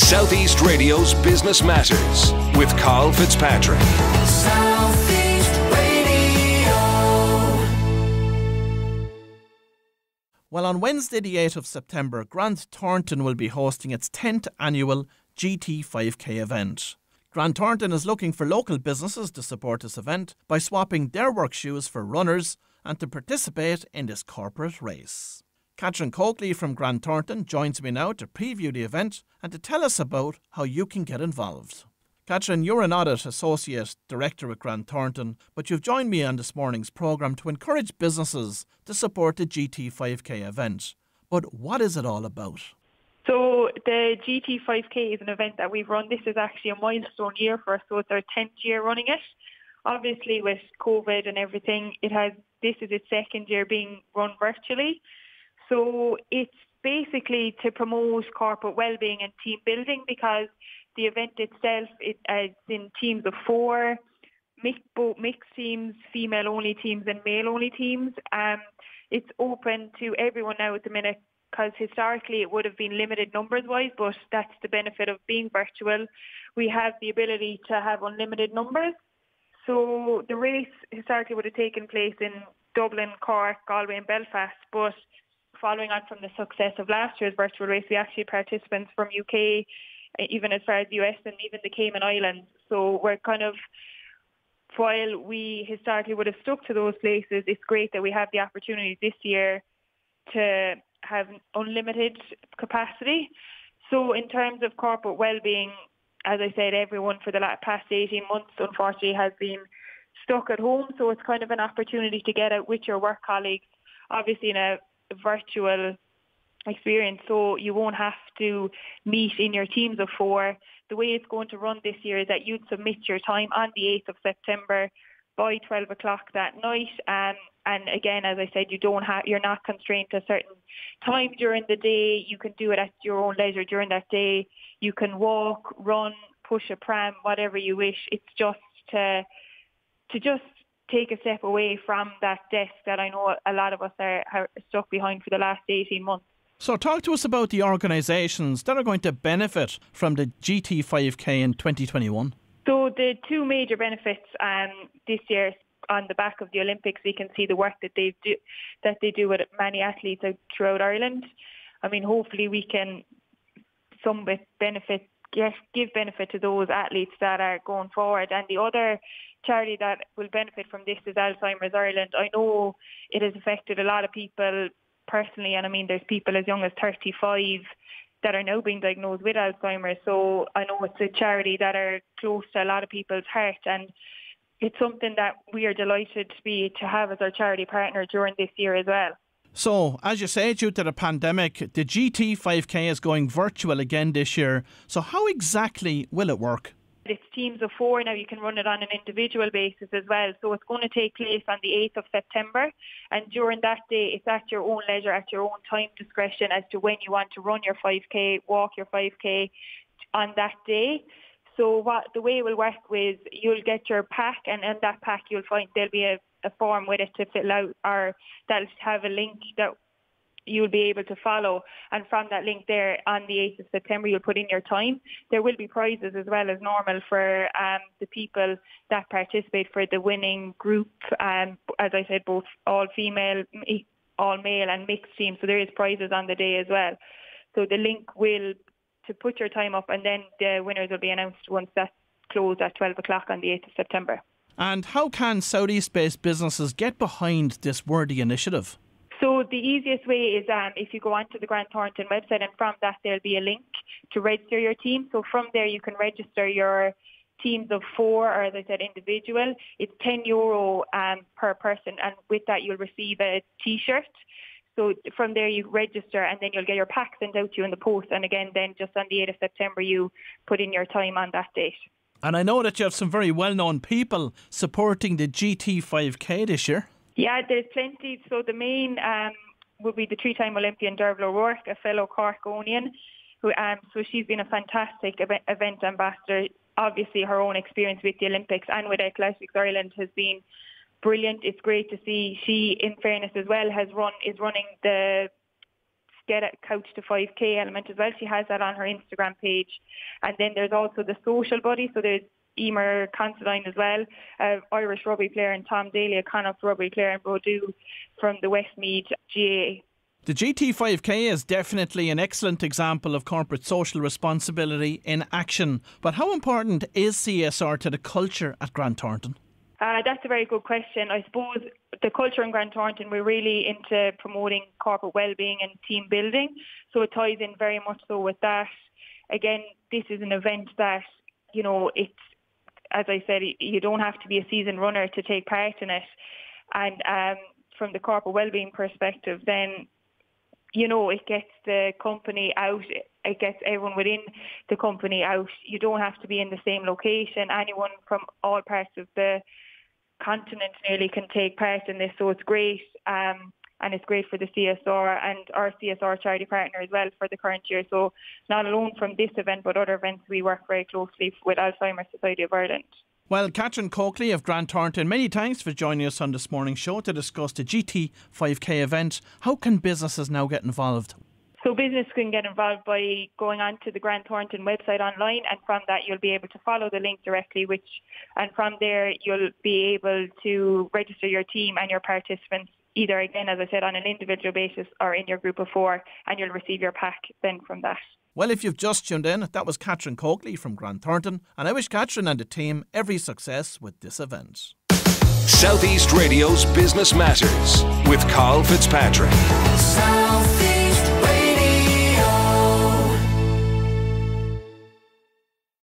Southeast Radio's Business Matters with Carl Fitzpatrick. Southeast Radio. Well, on Wednesday the 8th of September, Thornton will be hosting its 10th annual GT5K event. Thornton is looking for local businesses to support this event by swapping their work shoes for runners and to participate in this corporate race. Kathryn Coakley from Thornton joins me now to preview the event and to tell us about how you can get involved. Kathryn, you're an Audit Associate Director at Thornton, but you've joined me on this morning's programme to encourage businesses to support the GT5K event. But what is it all about? So the GT5K is an event that we've run. This is actually a milestone year for us, so it's our 10th year running it. Obviously with COVID and everything, this is its second year being run virtually. So it's basically to promote corporate well-being and team building, because the event itself is in teams of 4, both mixed teams, female-only teams and male-only teams. It's open to everyone now at the minute, because historically it would have been limited numbers-wise, but that's the benefit of being virtual. We have the ability to have unlimited numbers. So the race historically would have taken place in Dublin, Cork, Galway and Belfast, but following on from the success of last year's virtual race, we actually had participants from UK, even as far as the US and even the Cayman Islands. So we're while we historically would have stuck to those places, it's great that we have the opportunity this year to have unlimited capacity. So in terms of corporate well-being, as I said, everyone for the past 18 months unfortunately has been stuck at home, so it's kind of an opportunity to get out with your work colleagues, obviously in a virtual experience, so you won't have to meet in your teams of 4. The way it's going to run this year is that you'd submit your time on the 8th of September by 12 o'clock that night, and again, as I said, you're not constrained to a certain time during the day. You can do it at your own leisure during that day. You can walk, run, push a pram, whatever you wish. It's just to just take a step away from that desk that I know a lot of us are stuck behind for the last 18 months. So talk to us about the organisations that are going to benefit from the GT5K in 2021. So the 2 major benefits this year, on the back of the Olympics, we can see the work that they do with many athletes throughout Ireland. I mean, hopefully we can give benefit to those athletes that are going forward. And the other charity that will benefit from this is Alzheimer's Ireland. I know it has affected a lot of people personally, and I mean there's people as young as 35 that are now being diagnosed with Alzheimer's. So I know it's a charity that are close to a lot of people's heart, and it's something that we are delighted to have as our charity partner during this year as well. So, as you say, due to the pandemic, the GT5K is going virtual again this year. So how exactly will it work? It's teams of 4 now. You can run it on an individual basis as well. So it's going to take place on the 8th of September. And during that day, it's at your own leisure, at your own time discretion as to when you want to run your 5K, walk your 5K on that day. So the way it will work is you'll get your pack, and in that pack you'll find there'll be a form with it to fill out, or that'll have a link that you'll be able to follow. And from that link there on the 8th of September, you'll put in your time. There will be prizes as well as normal for the people that participate for the winning group. As I said, both all female, all male and mixed teams. So there is prizes on the day as well. So the link to put your time up, and then the winners will be announced once that's closed at 12 o'clock on the 8th of September. And how can Southeast-based businesses get behind this worthy initiative? So the easiest way is if you go onto the Thornton website, and from that there'll be a link to register your team. So from there you can register your teams of 4, or as I said, individual. It's €10 per person, and with that you'll receive a T-shirt. So from there you register, and then you'll get your pack sent out to you in the post. And again, then just on the 8th of September, you put in your time on that date. And I know that you have some very well-known people supporting the GT5K this year. Yeah, there's plenty. So the main would be the 3-time Olympian Derval O'Rourke, a fellow Corkonian. So she's been a fantastic event ambassador. Obviously, her own experience with the Olympics and with Athletics Ireland has been brilliant. It's great to see. She, in fairness as well, is running the get a Couch to 5K element as well. She has that on her Instagram page. And then there's also the social buddy. So there's Emer Considine as well, Irish rugby player, and Tom Daly, a Connacht rugby player, and Brodew from the Westmeath GA. The GT5K is definitely an excellent example of corporate social responsibility in action. But how important is CSR to the culture at Grant Thornton? That's a very good question. I suppose the culture in Grant Thornton, we're really into promoting corporate well-being and team building. So it ties in very much so with that. Again, this is an event that, it's, as I said, you don't have to be a seasoned runner to take part in it. And from the corporate well-being perspective, then, it gets the company out. It gets everyone within the company out. You don't have to be in the same location. Anyone from all parts of the continent nearly can take part in this. So it's great. And it's great for the CSR and our CSR charity partner as well for the current year. So not alone from this event, but other events, we work very closely with Alzheimer's Society of Ireland. Well, Kathryn Coakley of Grant Thornton, many thanks for joining us on this morning's show to discuss the GT5K event. How can businesses now get involved? So business can get involved by going onto the Grant Thornton website online, and from that you'll be able to follow the link directly, and from there you'll be able to register your team and your participants, either, again, as I said, on an individual basis or in your group of 4, and you'll receive your pack then from that. Well, if you've just tuned in, that was Kathryn Coakley from Grant Thornton, and I wish Kathryn and the team every success with this event. Southeast Radio's Business Matters with Carl Fitzpatrick. Southeast